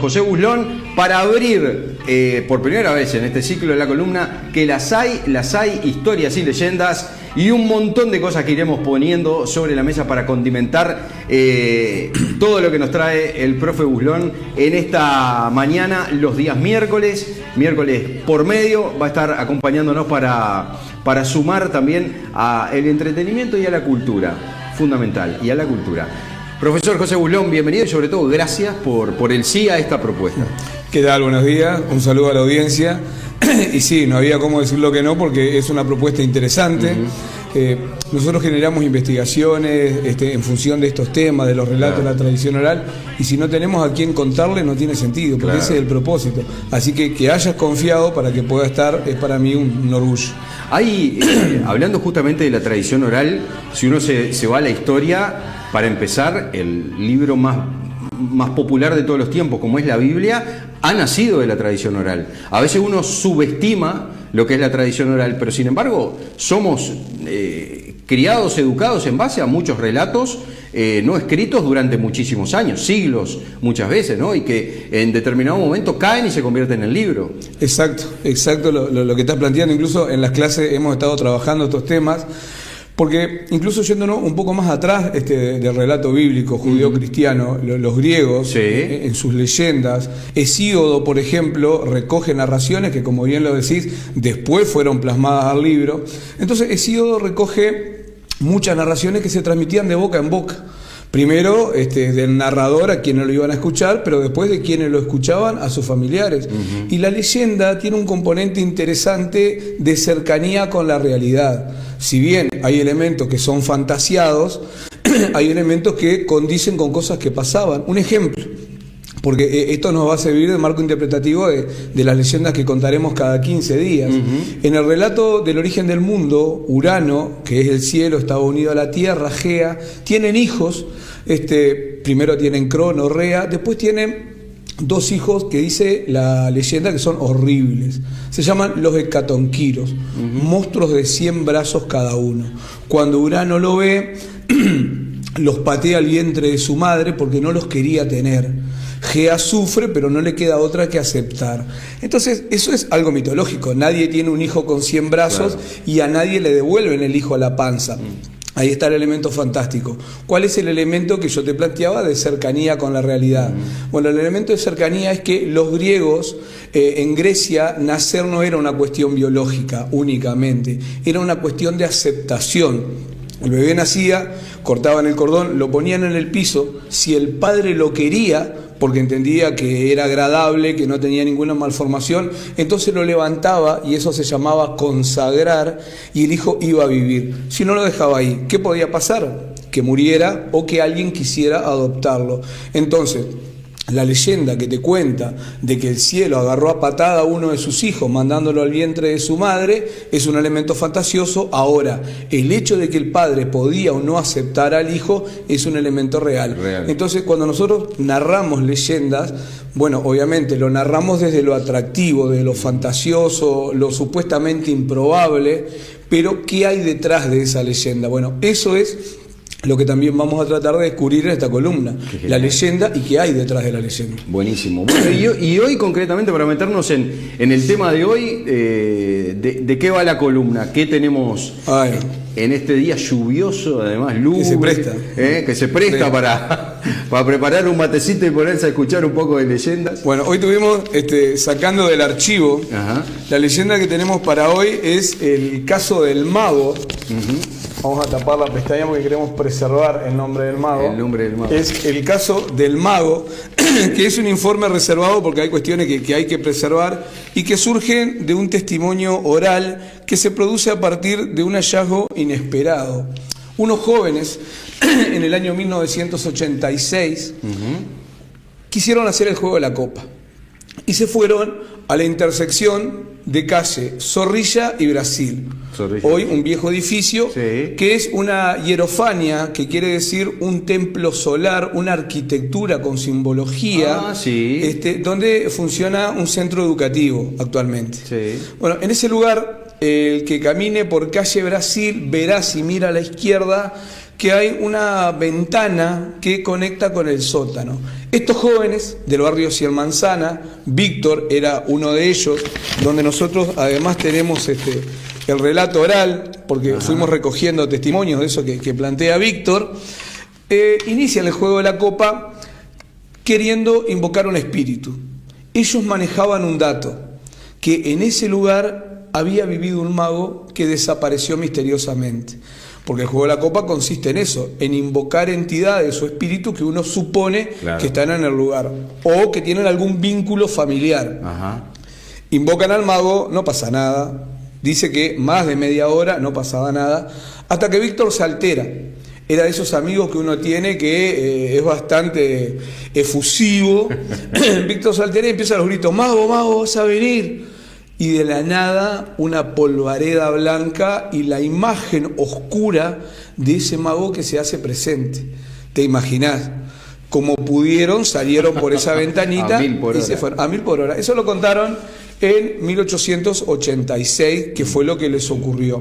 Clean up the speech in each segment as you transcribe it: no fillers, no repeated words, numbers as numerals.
José Buslón para abrir por primera vez en este ciclo de la columna que las hay, historias y leyendas y un montón de cosas que iremos poniendo sobre la mesa para condimentar todo lo que nos trae el profe Buslón en esta mañana, los días miércoles por medio, va a estar acompañándonos para sumar también al entretenimiento y a la cultura, fundamental, y a la cultura. Profesor José Buslón, bienvenido y sobre todo gracias por el sí a esta propuesta. ¿Qué tal? Buenos días, un saludo a la audiencia. Y sí, no había cómo decirlo que no, porque es una propuesta interesante. Nosotros generamos investigaciones en función de estos temas, de los relatos de la tradición oral, y si no tenemos a quién contarle no tiene sentido, porque ese es el propósito. Así que hayas confiado para que pueda estar es para mí un orgullo. Hay, hablando justamente de la tradición oral, si uno se va a la historia, para empezar, el libro más popular de todos los tiempos, como es la Biblia, ha nacido de la tradición oral. A veces uno subestima lo que es la tradición oral, pero sin embargo somos criados, educados en base a muchos relatos no escritos durante muchísimos años, siglos muchas veces, ¿no? Y que en determinado momento caen y se convierten en libro. Exacto lo que estás planteando. Incluso en las clases hemos estado trabajando estos temas, porque incluso yéndonos un poco más atrás del relato bíblico judío-cristiano, los griegos, en sus leyendas, Hesíodo, por ejemplo, recoge narraciones que, como bien lo decís, después fueron plasmadas al libro. Entonces Hesíodo recoge muchas narraciones que se transmitían de boca en boca. Primero del narrador a quienes lo iban a escuchar, pero después de quienes lo escuchaban a sus familiares. Y la leyenda tiene un componente interesante de cercanía con la realidad. Si bien hay elementos que son fantasiados, hay elementos que condicen con cosas que pasaban. Un ejemplo, porque esto nos va a servir de marco interpretativo de las leyendas que contaremos cada 15 días. En el relato del origen del mundo, Urano, que es el cielo, estaba unido a la tierra, Gea, tienen hijos, primero tienen Crono, Rea, después tienen dos hijos que dice la leyenda que son horribles. Se llaman los hecatonquiros, monstruos de 100 brazos cada uno. Cuando Urano lo ve, los patea al vientre de su madre porque no los quería tener. Gea sufre, pero no le queda otra que aceptar. Entonces, eso es algo mitológico. Nadie tiene un hijo con 100 brazos y a nadie le devuelven el hijo a la panza. Ahí está el elemento fantástico. ¿Cuál es el elemento que yo te planteaba de cercanía con la realidad? Bueno, el elemento de cercanía es que los griegos, en Grecia, nacer no era una cuestión biológica únicamente, era una cuestión de aceptación. El bebé nacía, cortaban el cordón, lo ponían en el piso, si el padre lo quería, porque entendía que era agradable, que no tenía ninguna malformación, entonces lo levantaba y eso se llamaba consagrar y el hijo iba a vivir. Si no lo dejaba ahí, ¿qué podía pasar? Que muriera o que alguien quisiera adoptarlo. Entonces, la leyenda que te cuenta de que el cielo agarró a patada a uno de sus hijos mandándolo al vientre de su madre es un elemento fantasioso. Ahora, el hecho de que el padre podía o no aceptar al hijo es un elemento real. Entonces, cuando nosotros narramos leyendas, bueno, obviamente lo narramos desde lo atractivo, de lo fantasioso, lo supuestamente improbable, pero ¿qué hay detrás de esa leyenda? Bueno, eso es lo que también vamos a tratar de descubrir en esta columna, la leyenda y qué hay detrás de la leyenda. Buenísimo. Bueno, y hoy concretamente, para meternos en el tema de hoy, ¿de qué va la columna? ¿Qué tenemos en este día lluvioso, además lúgubre? Que se presta para preparar un matecito y ponerse a escuchar un poco de leyendas. Bueno, hoy tuvimos, sacando del archivo, la leyenda que tenemos para hoy es el caso del mago. Vamos a tapar la pestaña porque queremos preservar el nombre del mago. El nombre del mago. Es el caso del mago, que es un informe reservado porque hay cuestiones que hay que preservar y que surgen de un testimonio oral que se produce a partir de un hallazgo inesperado. Unos jóvenes, en el año 1986, quisieron hacer el juego de la copa y se fueron a la intersección de calle Zorrilla y Brasil. Hoy un viejo edificio que es una hierofania, que quiere decir un templo solar, una arquitectura con simbología, donde funciona un centro educativo actualmente. Bueno, en ese lugar, el que camine por calle Brasil verá, si mira a la izquierda, que hay una ventana que conecta con el sótano. Estos jóvenes del barrio Cielmanzana, Víctor era uno de ellos, donde nosotros además tenemos el relato oral, porque fuimos recogiendo testimonios de eso que plantea Víctor, inician el juego de la copa queriendo invocar un espíritu. Ellos manejaban un dato, que en ese lugar había vivido un mago que desapareció misteriosamente. Porque el juego de la copa consiste en eso, en invocar entidades o espíritus que uno supone que están en el lugar o que tienen algún vínculo familiar. Invocan al mago, no pasa nada. Dice que más de media hora no pasaba nada, hasta que Víctor se altera. Era de esos amigos que uno tiene que es bastante efusivo. Víctor se altera y empieza los gritos: mago, mago, vas a venir. Y de la nada una polvareda blanca y la imagen oscura de ese mago que se hace presente. ¿Te imaginás? Como pudieron, salieron por esa ventanita y se fueron a 1000 por hora. Eso lo contaron en 1886, que fue lo que les ocurrió.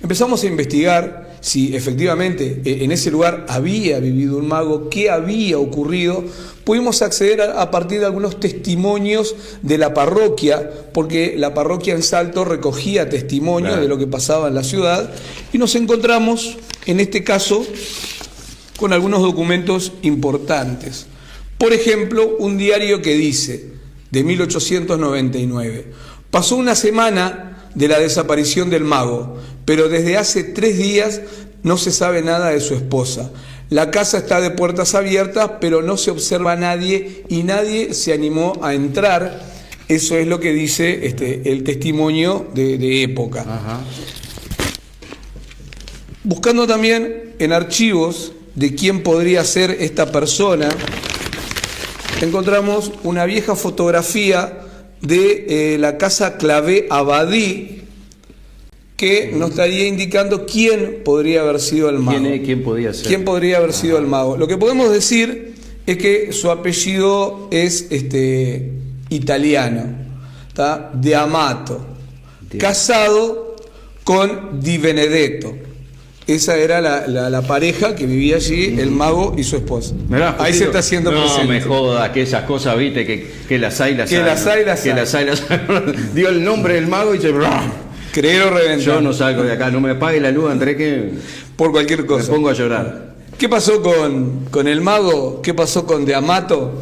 Empezamos a investigar si efectivamente en ese lugar había vivido un mago, qué había ocurrido. Pudimos acceder a partir de algunos testimonios de la parroquia, porque la parroquia en Salto recogía testimonios de lo que pasaba en la ciudad, y nos encontramos, en este caso, con algunos documentos importantes. Por ejemplo, un diario que dice, de 1899, pasó una semana de la desaparición del mago, pero desde hace 3 días no se sabe nada de su esposa. La casa está de puertas abiertas, pero no se observa a nadie y nadie se animó a entrar. Eso es lo que dice el testimonio de época. Buscando también en archivos de quién podría ser esta persona, encontramos una vieja fotografía de la casa Clavé Abadí, que nos estaría indicando quién podría haber sido el mago. ¿Quién podría ser? ¿Quién podría haber sido el mago? Lo que podemos decir es que su apellido es italiano, ¿tá? De Amato, casado con Di Benedetto. Esa era la pareja que vivía allí, el mago y su esposa. Mirá, ahí se está haciendo presente. No me joda, que esas cosas, viste, que las hay, las hay. Que las hay, las hay. Que las hay, las hay. Dio el nombre del mago y se... Creer o reventar. Yo no salgo de acá, no me pague la luz, André, que... Por cualquier cosa. Me pongo a llorar. ¿Qué pasó con el mago? ¿Qué pasó con De Amato?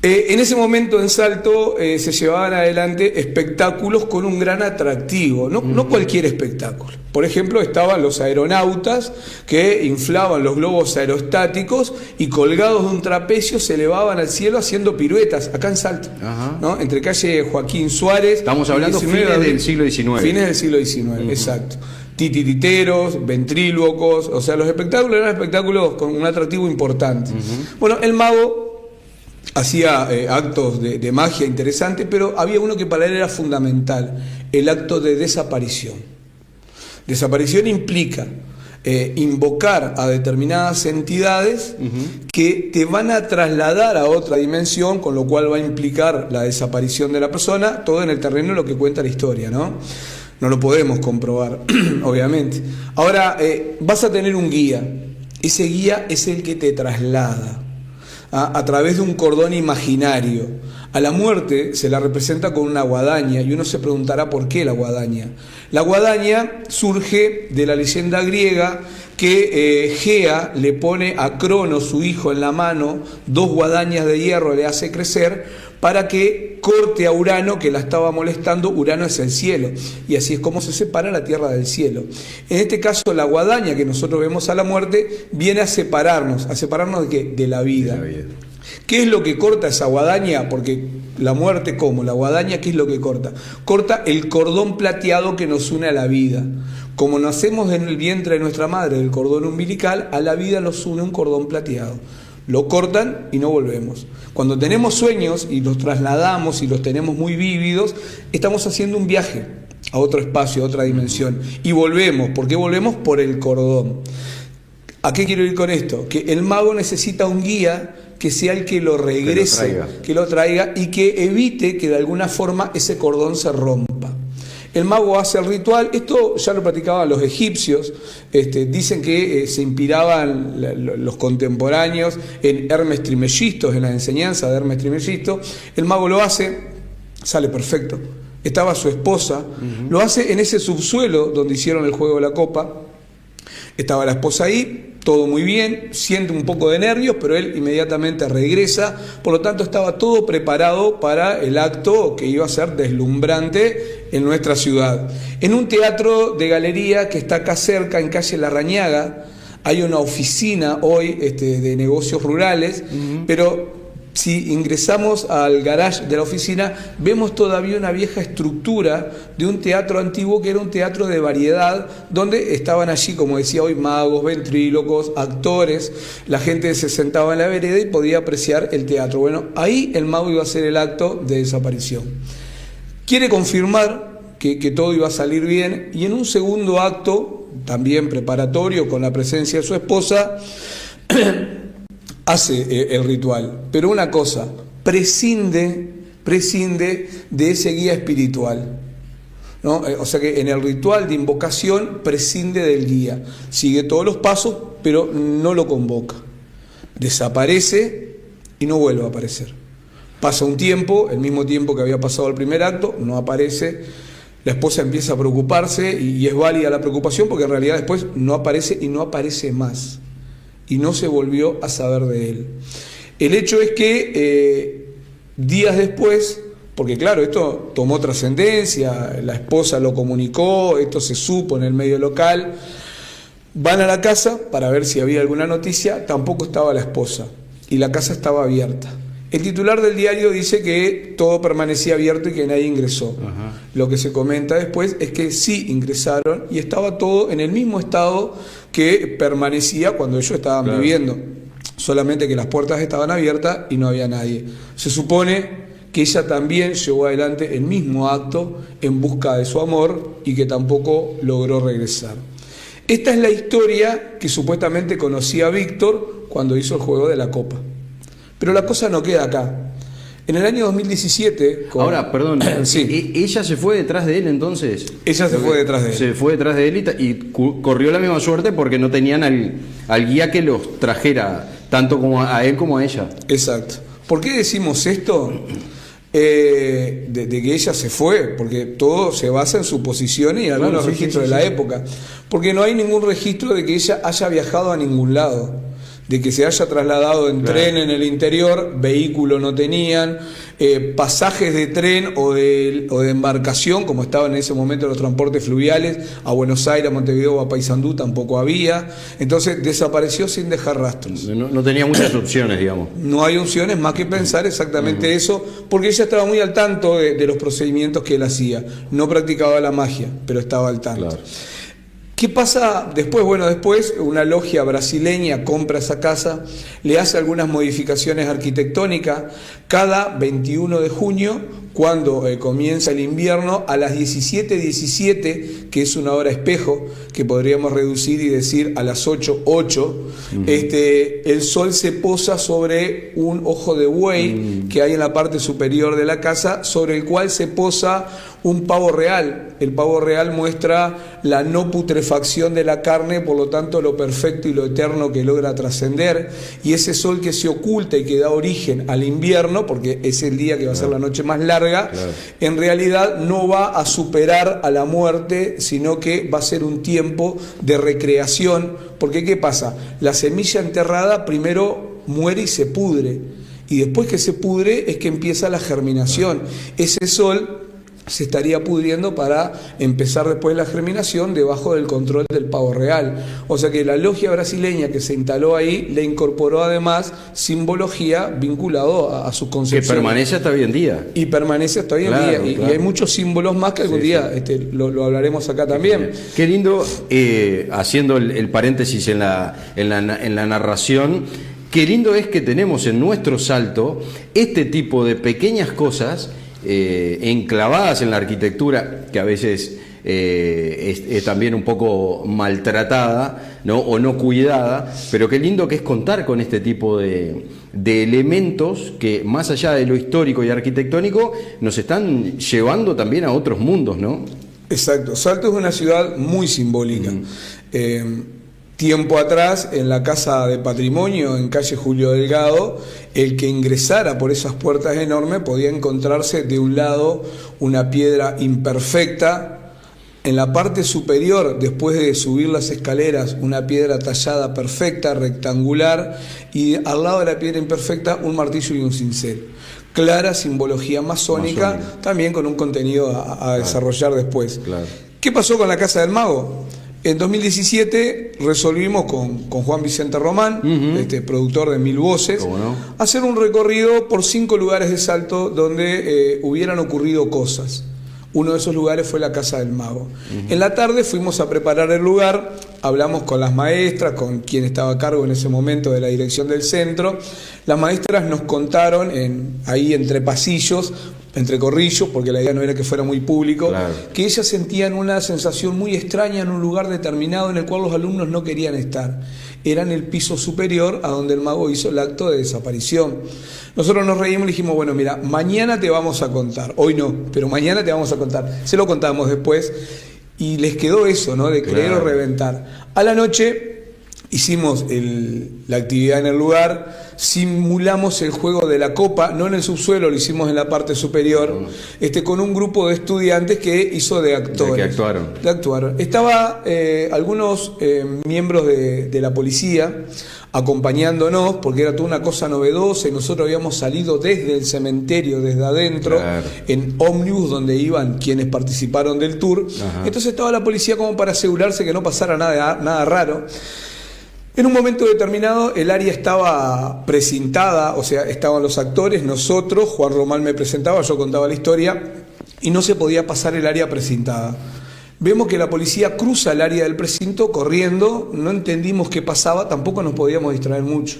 En ese momento en Salto se llevaban adelante espectáculos con un gran atractivo, no cualquier espectáculo. Por ejemplo, estaban los aeronautas que inflaban los globos aerostáticos y colgados de un trapecio se elevaban al cielo haciendo piruetas, acá en Salto, ¿no? Entre calle Joaquín Suárez. Estamos hablando fines del siglo XIX. Fines del siglo XIX, exacto. Titiriteros, ventrílocos, o sea, los espectáculos eran espectáculos con un atractivo importante. Bueno, el mago hacía actos de magia interesantes, pero había uno que para él era fundamental, el acto de desaparición. Desaparición implica invocar a determinadas entidades que te van a trasladar a otra dimensión, con lo cual va a implicar la desaparición de la persona, todo en el terreno de lo que cuenta la historia, ¿no? No lo podemos comprobar, obviamente. Ahora, vas a tener un guía. Ese guía es el que te traslada a través de un cordón imaginario. A la muerte se la representa con una guadaña y uno se preguntará por qué la guadaña. La guadaña surge de la leyenda griega que Gea le pone a Crono, su hijo, en la mano 2 guadañas de hierro, le hace crecer para que corte a Urano, que la estaba molestando. Urano es el cielo, y así es como se separa la tierra del cielo. En este caso, la guadaña que nosotros vemos a la muerte viene a separarnos ¿de qué? De la vida. ¿Qué es lo que corta esa guadaña? Porque la muerte, ¿cómo? La guadaña, ¿qué es lo que corta? Corta el cordón plateado que nos une a la vida. Como nacemos en el vientre de nuestra madre, del cordón umbilical, a la vida nos une un cordón plateado. Lo cortan y no volvemos. Cuando tenemos sueños y los trasladamos y los tenemos muy vívidos, estamos haciendo un viaje a otro espacio, a otra dimensión. Y volvemos. ¿Por qué volvemos? Por el cordón. ¿A qué quiero ir con esto? Que el mago necesita un guía que sea el que lo regrese, que lo traiga y que evite que de alguna forma ese cordón se rompa. El mago hace el ritual. Esto ya lo practicaban los egipcios. Dicen que se inspiraban los contemporáneos en Hermes Trismegisto, en la enseñanza de Hermes Trismegisto. El mago lo hace, sale perfecto. Estaba su esposa, lo hace en ese subsuelo donde hicieron el juego de la copa. Estaba la esposa ahí, todo muy bien, siente un poco de nervios, pero él inmediatamente regresa. Por lo tanto, estaba todo preparado para el acto que iba a ser deslumbrante en nuestra ciudad. En un teatro de galería que está acá cerca, en calle Larrañaga, hay una oficina hoy de negocios rurales, pero si ingresamos al garage de la oficina, vemos todavía una vieja estructura de un teatro antiguo que era un teatro de variedad, donde estaban allí, como decía hoy, magos, ventrílocos, actores. La gente se sentaba en la vereda y podía apreciar el teatro. Bueno, ahí el mago iba a hacer el acto de desaparición. Quiere confirmar que todo iba a salir bien, y en un segundo acto, también preparatorio, con la presencia de su esposa, hace el ritual, pero una cosa, prescinde de ese guía espiritual, ¿no? O sea que en el ritual de invocación prescinde del guía, sigue todos los pasos, pero no lo convoca, desaparece y no vuelve a aparecer. Pasa un tiempo, el mismo tiempo que había pasado el primer acto, no aparece. La esposa empieza a preocuparse y es válida la preocupación, porque en realidad después no aparece y no aparece más. Y no se volvió a saber de él. El hecho es que días después, porque claro, esto tomó trascendencia, la esposa lo comunicó, esto se supo en el medio local, van a la casa para ver si había alguna noticia, tampoco estaba la esposa y la casa estaba abierta. El titular del diario dice que todo permanecía abierto y que nadie ingresó. Ajá. Lo que se comenta después es que sí ingresaron y estaba todo en el mismo estado que permanecía cuando ellos estaban viviendo. Solamente que las puertas estaban abiertas y no había nadie. Se supone que ella también llevó adelante el mismo acto en busca de su amor y que tampoco logró regresar. Esta es la historia que supuestamente conocía Víctor cuando hizo el juego de la copa. Pero la cosa no queda acá. En el año 2017... Ahora, perdón, sí. ¿Ella se fue detrás de él entonces? Ella se fue detrás de él. Se fue detrás de él y corrió la misma suerte porque no tenían al guía que los trajera, tanto como a él como a ella. Exacto. ¿Por qué decimos esto? De que ella se fue, porque todo se basa en suposiciones y en algunos registros de la época. Porque no hay ningún registro de que ella haya viajado a ningún lado, de que se haya trasladado en tren en el interior, vehículo no tenían, pasajes de tren o de embarcación, como estaban en ese momento los transportes fluviales, a Buenos Aires, a Montevideo o a Paysandú tampoco había. Entonces desapareció sin dejar rastros. No tenía muchas opciones, digamos. No hay opciones más que pensar exactamente eso, porque ella estaba muy al tanto de los procedimientos que él hacía. No practicaba la magia, pero estaba al tanto. Claro. ¿Qué pasa después? Bueno, después una logia brasileña compra esa casa, le hace algunas modificaciones arquitectónicas. Cada 21 de junio, cuando comienza el invierno, a las 17:17, que es una hora espejo, que podríamos reducir y decir a las 8:08, el sol se posa sobre un ojo de buey que hay en la parte superior de la casa, sobre el cual se posa un pavo real. El pavo real muestra la no putrefacción de la carne, por lo tanto lo perfecto y lo eterno que logra trascender, y ese sol que se oculta y que da origen al invierno, porque es el día que va a ser la noche más larga, en realidad no va a superar a la muerte, sino que va a ser un tiempo de recreación, porque ¿qué pasa? La semilla enterrada primero muere y se pudre, y después que se pudre es que empieza la germinación. Ese sol se estaría pudriendo para empezar después la germinación debajo del control del pavo real. O sea que la logia brasileña que se instaló ahí le incorporó además simbología vinculado a sus concepciones. Que permanece hasta hoy en día. Y permanece hasta hoy en día. Y hay muchos símbolos más que algún día lo hablaremos acá también. Qué lindo, haciendo el paréntesis en la narración, qué lindo es que tenemos en nuestro Salto este tipo de pequeñas cosas enclavadas en la arquitectura, que a veces es también un poco maltratada, ¿no? O no cuidada, pero qué lindo que es contar con este tipo de elementos que, más allá de lo histórico y arquitectónico, nos están llevando también a otros mundos, ¿no? Exacto, Salto es una ciudad muy simbólica. Tiempo atrás, en la Casa de Patrimonio, en calle Julio Delgado, el que ingresara por esas puertas enormes podía encontrarse de un lado una piedra imperfecta, en la parte superior, después de subir las escaleras, una piedra tallada perfecta, rectangular, y al lado de la piedra imperfecta un martillo y un cincel. Clara simbología masónica, también con un contenido a desarrollar después. Claro. ¿Qué pasó con la Casa del Mago? En 2017 resolvimos con Juan Vicente Román, productor de Mil Voces, ¿Cómo no? hacer un recorrido por 5 lugares de Salto donde hubieran ocurrido cosas. Uno de esos lugares fue la Casa del Mago. En la tarde fuimos a preparar el lugar, hablamos con las maestras, con quien estaba a cargo en ese momento de la dirección del centro. Las maestras nos contaron, ahí entre pasillos, entre corrillos, porque la idea no era que fuera muy público, claro, que ellas sentían una sensación muy extraña en un lugar determinado en el cual los alumnos no querían estar. Era en el piso superior a donde el mago hizo el acto de desaparición. Nosotros nos reímos y dijimos, bueno, mira, mañana te vamos a contar. Hoy no, pero mañana te vamos a contar. Se lo contamos después y les quedó eso, ¿no? De creer o reventar. A la noche hicimos la actividad en el lugar, simulamos el juego de la copa, no en el subsuelo, lo hicimos en la parte superior, con un grupo de estudiantes que hizo de actores. Que actuaron. Actuaron. Estaba algunos miembros de la policía acompañándonos, porque era toda una cosa novedosa y nosotros habíamos salido desde el cementerio, desde adentro, claro, en ómnibus donde iban quienes participaron del tour. Ajá. Entonces estaba la policía como para asegurarse que no pasara nada raro. En un momento determinado el área estaba precintada, o sea, estaban los actores, nosotros, Juan Román me presentaba, yo contaba la historia, y no se podía pasar el área precintada. Vemos que la policía cruza el área del precinto corriendo, no entendimos qué pasaba, tampoco nos podíamos distraer mucho.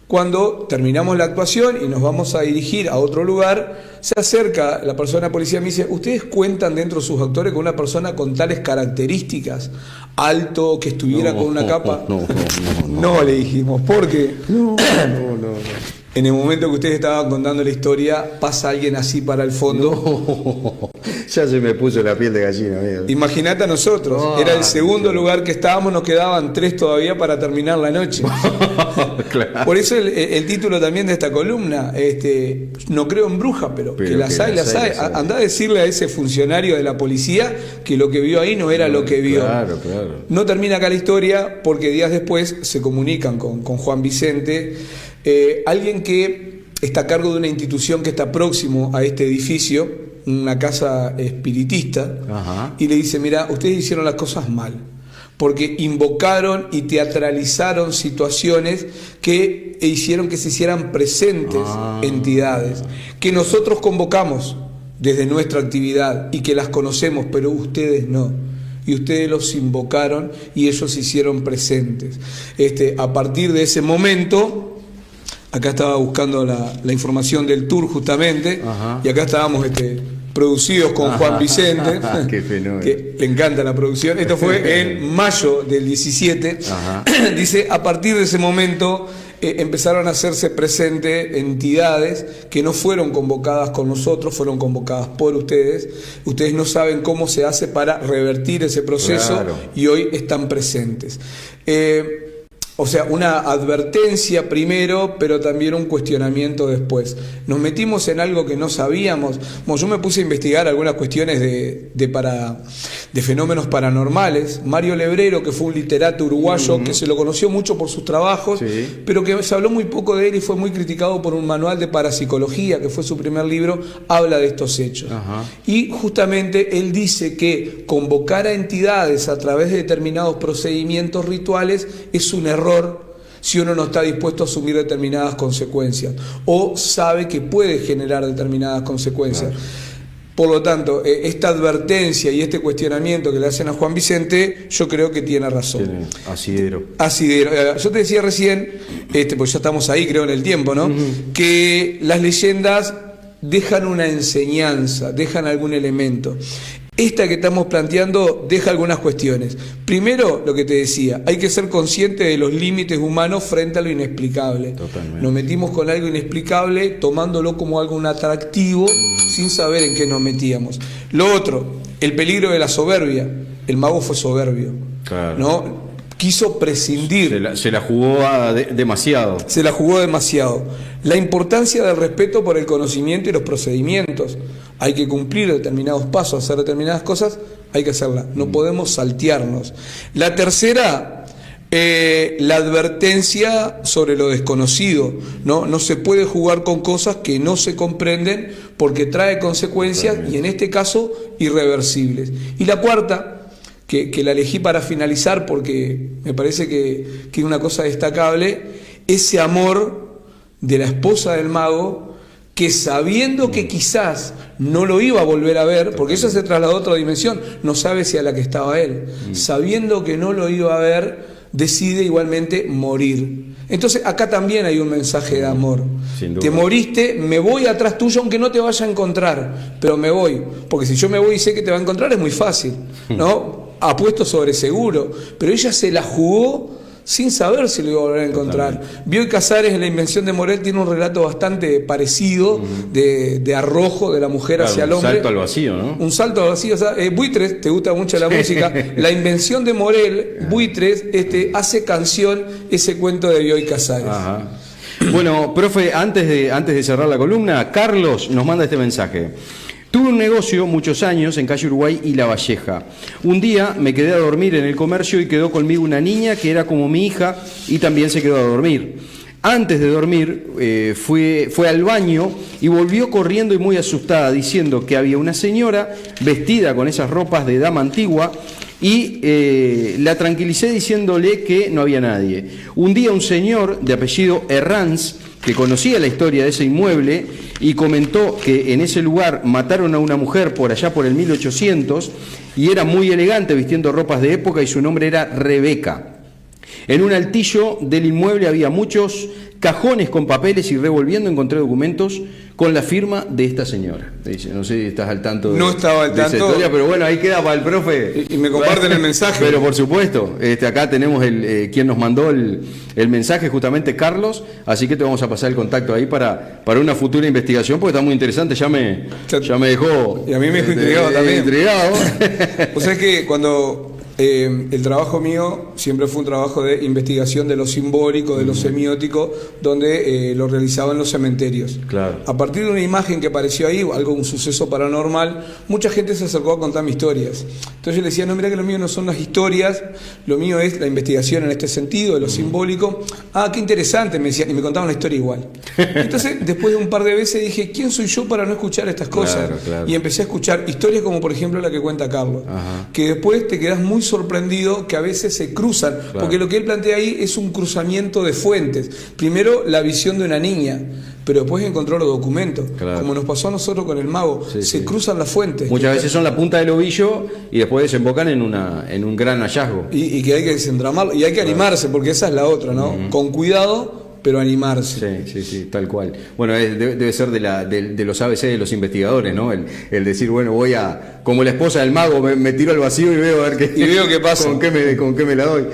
Cuando terminamos la actuación y nos vamos a dirigir a otro lugar, se acerca la persona de policía y me dice, ¿ustedes cuentan dentro de sus actores con una persona con tales características? Alto, que estuviera con una capa. No, le dijimos, ¿por qué? No. En el momento que ustedes estaban contando la historia, pasa alguien así para el fondo. Ya se me puso la piel de gallina, amigo. Imagínate a nosotros, era el segundo lugar que estábamos, nos quedaban 3 todavía para terminar la noche. Claro. Por eso el título también de esta columna, no creo en brujas, pero que las hay. Andá a decirle a ese funcionario de la policía que lo que vio ahí no era lo que vio. Claro. No termina acá la historia porque días después se comunican con Juan Vicente, alguien que está a cargo de una institución que está próximo a este edificio, una casa espiritista. Ajá. Y le dice, mira, ustedes hicieron las cosas mal, porque invocaron y teatralizaron situaciones que hicieron que se hicieran presentes entidades, que nosotros convocamos desde nuestra actividad y que las conocemos, pero ustedes no. Y ustedes los invocaron y ellos se hicieron presentes. A partir de ese momento... Acá estaba buscando la información del tour justamente. Ajá. Y acá estábamos producidos con Juan Vicente, Qué fenómeno, que le encanta la producción. Esto fue en mayo del 17. Dice, a partir de ese momento empezaron a hacerse presentes entidades que no fueron convocadas con nosotros, fueron convocadas por ustedes. Ustedes no saben cómo se hace para revertir ese proceso, claro, y hoy están presentes. O sea, una advertencia primero, pero también un cuestionamiento después. Nos metimos en algo que no sabíamos. Bueno, yo me puse a investigar algunas cuestiones de fenómenos paranormales. Mario Lebrero, que fue un literato uruguayo, que se lo conoció mucho por sus trabajos, sí, pero que se habló muy poco de él y fue muy criticado por un manual de parapsicología, que fue su primer libro, habla de estos hechos. Ajá. Y justamente él dice que convocar a entidades a través de determinados procedimientos rituales es un error si uno no está dispuesto a asumir determinadas consecuencias o sabe que puede generar determinadas consecuencias. Claro. Por lo tanto, esta advertencia y este cuestionamiento que le hacen a Juan Vicente, yo creo que tiene razón. Tiene asidero. Yo te decía recién, pues ya estamos ahí, creo, en el tiempo, ¿no? Que las leyendas dejan una enseñanza, dejan algún elemento. Esta que estamos planteando deja algunas cuestiones. Primero, lo que te decía, hay que ser consciente de los límites humanos frente a lo inexplicable. Totalmente. Nos metimos con algo inexplicable, tomándolo como algo atractivo, sin saber en qué nos metíamos. Lo otro, El peligro de la soberbia. El mago fue soberbio. Claro. ¿No? Quiso prescindir. Se la jugó demasiado. Se la jugó demasiado. La importancia del respeto por el conocimiento y los procedimientos. Hay que cumplir determinados pasos, hacer determinadas cosas, hay que hacerlas. No podemos saltearnos. La tercera, la advertencia sobre lo desconocido. No se puede jugar con cosas que no se comprenden porque trae consecuencias y en este caso irreversibles. Y la cuarta, que la elegí para finalizar porque me parece que es una cosa destacable, ese amor de la esposa del mago, que sabiendo que quizás no lo iba a volver a ver, porque ella se trasladó a otra dimensión, no sabe si a la que estaba él, sabiendo que no lo iba a ver, decide igualmente morir. Entonces acá también hay un mensaje de amor. Te moriste, me voy atrás tuyo aunque no te vaya a encontrar, pero me voy, porque si yo me voy y sé que te va a encontrar es muy fácil, ¿no? Apuesto sobre seguro, pero ella se la jugó sin saber si lo iba a volver a encontrar. Bioy Casares en La invención de Morel tiene un relato bastante parecido de arrojo de la mujer hacia el hombre. Un salto al vacío, ¿no? Un salto al vacío. O sea, Buitres, te gusta mucho la música. La invención de Morel, Buitres, hace canción ese cuento de Bioy Casares. Ajá. Bueno, profe, antes de cerrar la columna, Carlos nos manda este mensaje. Tuve un negocio muchos años en calle Uruguay y La Valleja. Un día me quedé a dormir en el comercio y quedó conmigo una niña que era como mi hija y también se quedó a dormir. Antes de dormir fue al baño y volvió corriendo y muy asustada diciendo que había una señora vestida con esas ropas de dama antigua y la tranquilicé diciéndole que no había nadie. Un día un señor de apellido Herranz, que conocía la historia de ese inmueble y comentó que en ese lugar mataron a una mujer por allá por el 1800 y era muy elegante vistiendo ropas de época y su nombre era Rebeca. En un altillo del inmueble había muchos cajones con papeles y revolviendo encontré documentos con la firma de esta señora. Dice, no sé si estás al tanto no estaba al tanto esa historia, pero bueno, ahí queda para el profe. Y me comparten el mensaje. Pero por supuesto, acá tenemos quien nos mandó el mensaje, justamente Carlos, así que te vamos a pasar el contacto ahí para una futura investigación, porque está muy interesante, ya me dejó... Y a mí me dejó intrigado también. Intrigado. O sea, es que cuando... el trabajo mío siempre fue un trabajo de investigación de lo simbólico, de lo semiótico, donde lo realizaba en los cementerios. Claro. A partir de una imagen que apareció ahí, un suceso paranormal, mucha gente se acercó a contarme historias. Entonces yo le decía, no, mira que lo mío no son las historias, lo mío es la investigación en este sentido, de lo simbólico. Ah, qué interesante, me decían, y me contaban la historia igual. Entonces, después de un par de veces dije, ¿quién soy yo para no escuchar estas cosas? Claro. Y empecé a escuchar historias como por ejemplo la que cuenta Carlos, que después te quedás muy sorprendido que a veces se cruzan, porque lo que él plantea ahí es un cruzamiento de fuentes. Primero la visión de una niña, pero después encontró los documentos, como nos pasó a nosotros con el mago, se cruzan las fuentes. Muchas veces son la punta del ovillo y después desembocan en un gran hallazgo. Y que hay que desentramarlo, y hay que animarse, porque esa es la otra, ¿no? Con cuidado, pero animarse. Sí, tal cual. Bueno, debe ser de los ABC de los investigadores, ¿no? El decir, bueno, voy a, como la esposa del mago, me tiro al vacío y veo a ver qué pasa. Con qué me la doy.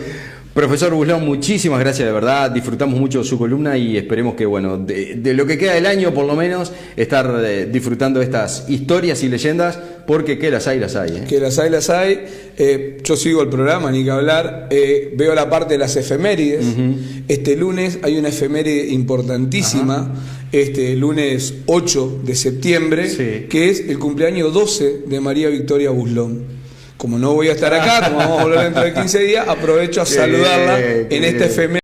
Profesor Buslón, muchísimas gracias, de verdad. Disfrutamos mucho su columna y esperemos que, bueno, de lo que queda del año, por lo menos, estar disfrutando de estas historias y leyendas, porque que las hay, ¿eh? Que las hay. Yo sigo el programa, ni que hablar. Veo la parte de las efemérides. Este lunes hay una efeméride importantísima. Lunes 8 de septiembre, que es el cumpleaños 12 de María Victoria Buslón. Como no voy a estar acá, como vamos a volver dentro de 15 días, aprovecho a saludarla en esta efeméride.